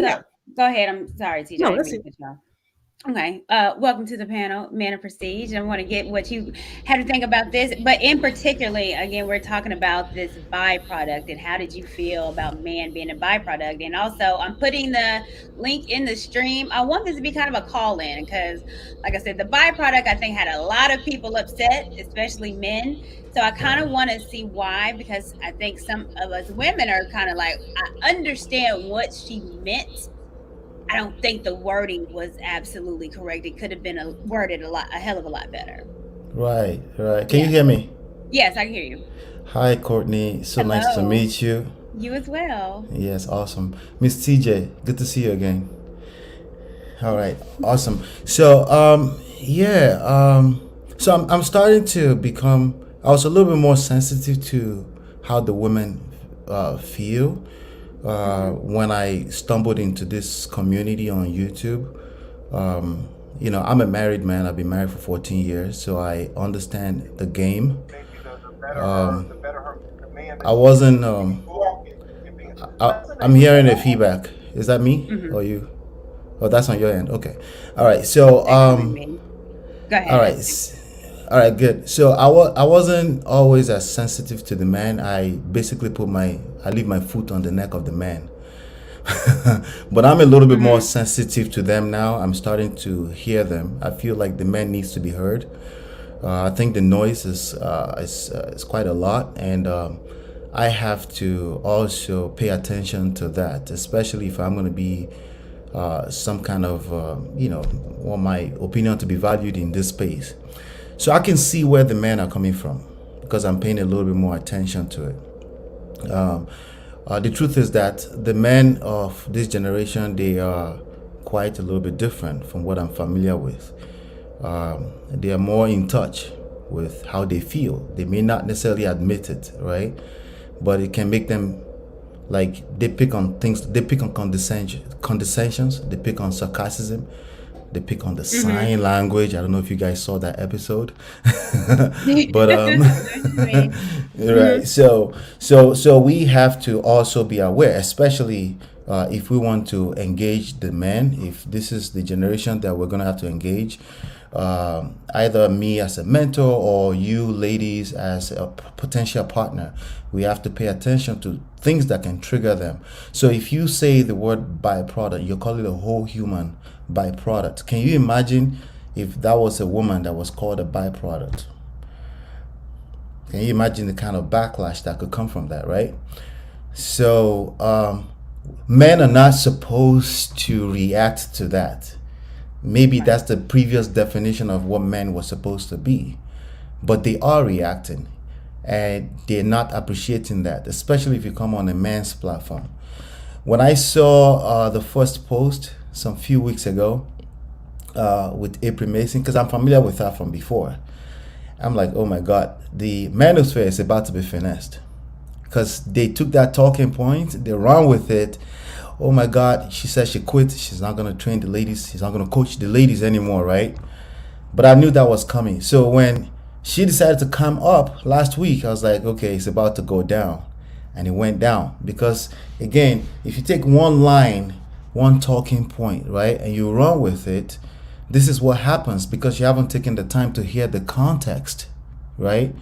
No, Yeah. go ahead. I'm sorry, TJ. I No, didn't that's mean to it. cut you off. Okay. Welcome to the panel, Man of Prestige. I want to get what you had to think about this, but in particularly, again, we're talking about this byproduct and how did you feel about man being a byproduct? And also, I'm putting the link in the stream. I want this to be kind of a call in because, like I said, the byproduct I think had a lot of people upset, especially men. So I kind of Right. want to see why because I think some of us women are kind of like, I understand what she meant. I don't think the wording was absolutely correct. It could have been worded a hell of a lot better. Right, right. Can you Yeah. hear me? Yes, I can hear you. Hi, Courtney. So nice to Hello. meet you. You as well. Yes, awesome. Miss TJ, good to see you again. All right, awesome. So, yeah, so I'm starting to become, I was a little bit more sensitive to how the women feel Hmm. when I stumbled into this community on YouTube. I'm a married man. I've been married for 14 years, so I understand the game. I wasn't. I'm hearing a feedback. Is that me Hmm. or you? Oh, that's on your end. Okay. All right. So, That could be me. Go all ahead. right. All right. Good. So I wasn't always as sensitive to the man. I basically I leave my foot on the neck of the man. But I'm a little bit more Hmm. sensitive to them now. I'm starting to hear them. I feel like the man needs to be heard. I think the noise is quite a lot, and I have to also pay attention to that, especially if I'm going to be some kind of want my opinion to be valued in this space. So I can see where the men are coming from because I'm paying a little bit more attention to it. The truth is that the men of this generation, they are quite a little bit different from what I'm familiar with. They are more in touch with how they feel. They may not necessarily admit it, right? But it can make them like they pick on things. They pick on condescensions. They pick on sarcasm. They pick on the Hmm. sign language. I don't know if you guys saw that episode, but I know what you mean. Hmm. right. So we have to also be aware, especially if we want to engage the men. If this is the generation that we're gonna have to engage, either me as a mentor or you ladies as a potential partner, we have to pay attention to things that can trigger them. So if you say the word byproduct, you call it a whole human byproduct. Can you imagine if that was a woman that was called a byproduct? Can you imagine the kind of backlash that could come from that, right? So, men are not supposed to react to that. Maybe Right. that's the previous definition of what men were supposed to be. But they are reacting and they're not appreciating that, especially if you come on a man's platform. When I saw the first post some few weeks ago with April Mason, because I'm familiar with her from before, I'm like, oh my God, the manosphere is about to be finessed. Because they took that talking point, they ran with it. Oh my God, she said she quit. She's not going to train the ladies. She's not going to coach the ladies anymore, right? But I knew that was coming. So when she decided to come up last week, I was like, okay, it's about to go down. And it went down. Because again, if you take one line, one talking point, right, and you run with it, this is what happens because you haven't taken the time to hear the context, right?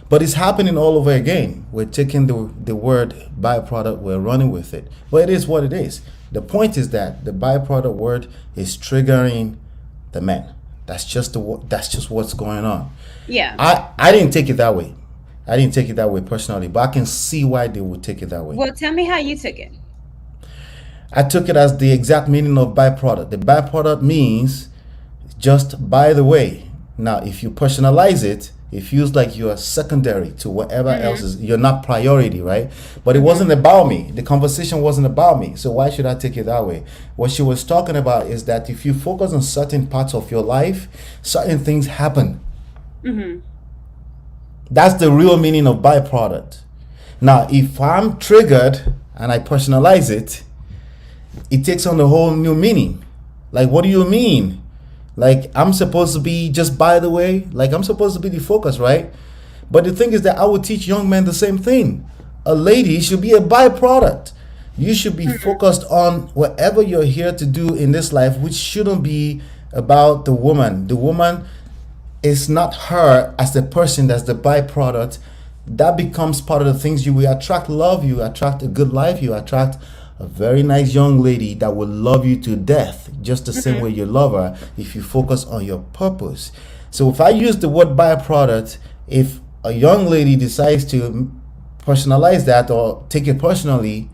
But it's happening all over again. We're taking the word byproduct, we're running with it. But it is what it is. The point is that the byproduct word is triggering the men. That's just what's going on. Yeah. I didn't take it that way. I didn't take it that way personally, but I can see why they would take it that way. Well, tell me how you took it. I took it as the exact meaning of byproduct. The byproduct means just by the way. Now, if you personalize it, it feels like you are secondary to whatever else Hmm. is, you're not priority, right? But it Hmm. wasn't about me. The conversation wasn't about me. So why should I take it that way? What she was talking about is that if you focus on certain parts of your life, certain things happen. Hmm. That's the real meaning of byproduct. Now, if I'm triggered and I personalize it, it takes on a whole new meaning. Like, what do you mean? Like, I'm supposed to be just by the way, like, I'm supposed to be the focus, right? But the thing is that I would teach young men the same thing. A lady should be a byproduct. You should be Mhm. focused on whatever you're here to do in this life, which shouldn't be about the woman. The woman is not her as the person that's the byproduct. That becomes part of the things you will attract love, you attract a good life, you attract a very nice young lady that will love you to death, just the same way Mhm. you love her if you focus on your purpose. So if I use the word byproduct, if a young lady decides to personalize that or take it personally,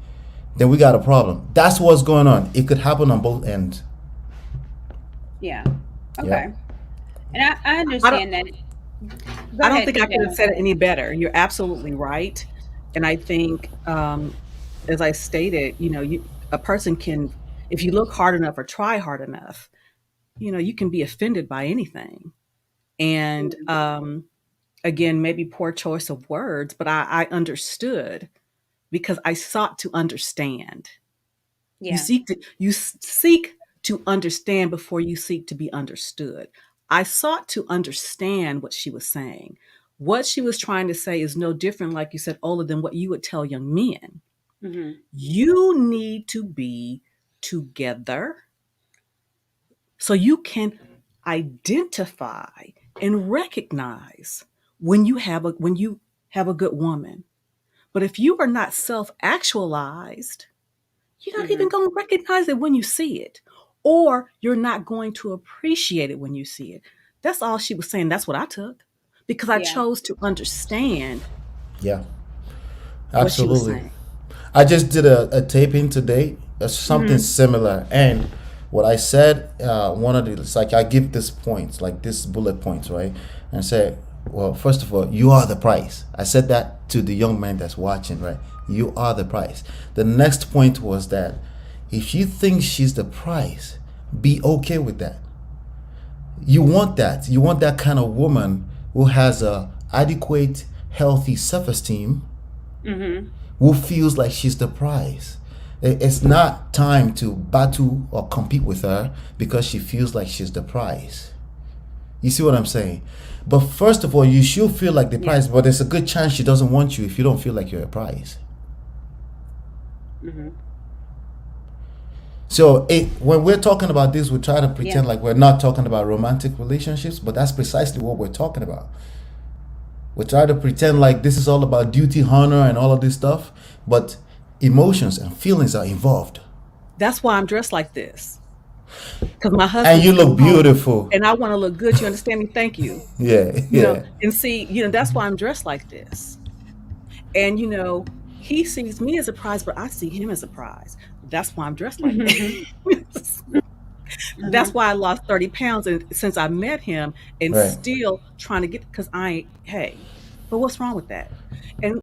then we got a problem. That's what's going on. It could happen on both ends. Yeah. Yep. Okay. And I I don't understand that. Go I don't ahead, think I could have Jamila. said it any better. You're absolutely right. And I think, as I stated, a person can, if you look hard enough or try hard enough, you can be offended by anything. And Mhm. again, maybe poor choice of words, but I understood because I sought to understand. Yeah. You seek to understand before you seek to be understood. I sought to understand what she was saying. What she was trying to say is no different, like you said, Ola, than what you would tell young men. Mhm. You need to be together so you can identify and recognize when you have a good woman. But if you are not self-actualized, you're not even Mhm. going to recognize it when you see it, or you're not going to appreciate it when you see it. That's all she was saying. That's what I took because I Yeah. chose to understand Yeah. what she was Absolutely. saying. I just did a taping today, something Mhm. similar, and what I said, one of the, it's like I give this points, like this bullet points, right, and say, well, first of all, you are the price. I said that to the young man that's watching, right? You are the price. The next point was that if you think she's the price, be okay with that. You want that. You want that kind of woman who has a adequate, healthy self-esteem, Mhm. who feels like she's the prize. It's not time to battle or compete with her because she feels like she's the prize. You see what I'm saying? But first of all, you should feel like the Yeah. prize, but there's a good chance she doesn't want you if you don't feel like you're a prize. Mhm. So when we're talking about this, we try to Yeah. pretend like we're not talking about romantic relationships, but that's precisely what we're talking about. We try to pretend like this is all about duty, honor, and all of this stuff, but emotions and feelings are involved. That's why I'm dressed like this because my And husband's you still look home beautiful. and I want to look good. You understand me? Thank you. Yeah, yeah. And see, that's why I'm dressed like this. And, he sees me as a prize, but I see him as a prize. That's why I'm dressed like Mhm. this. That's Mhm. why I lost 30 pounds and since I met him and Right. still trying to get because I ain't, hey, but what's wrong with that? And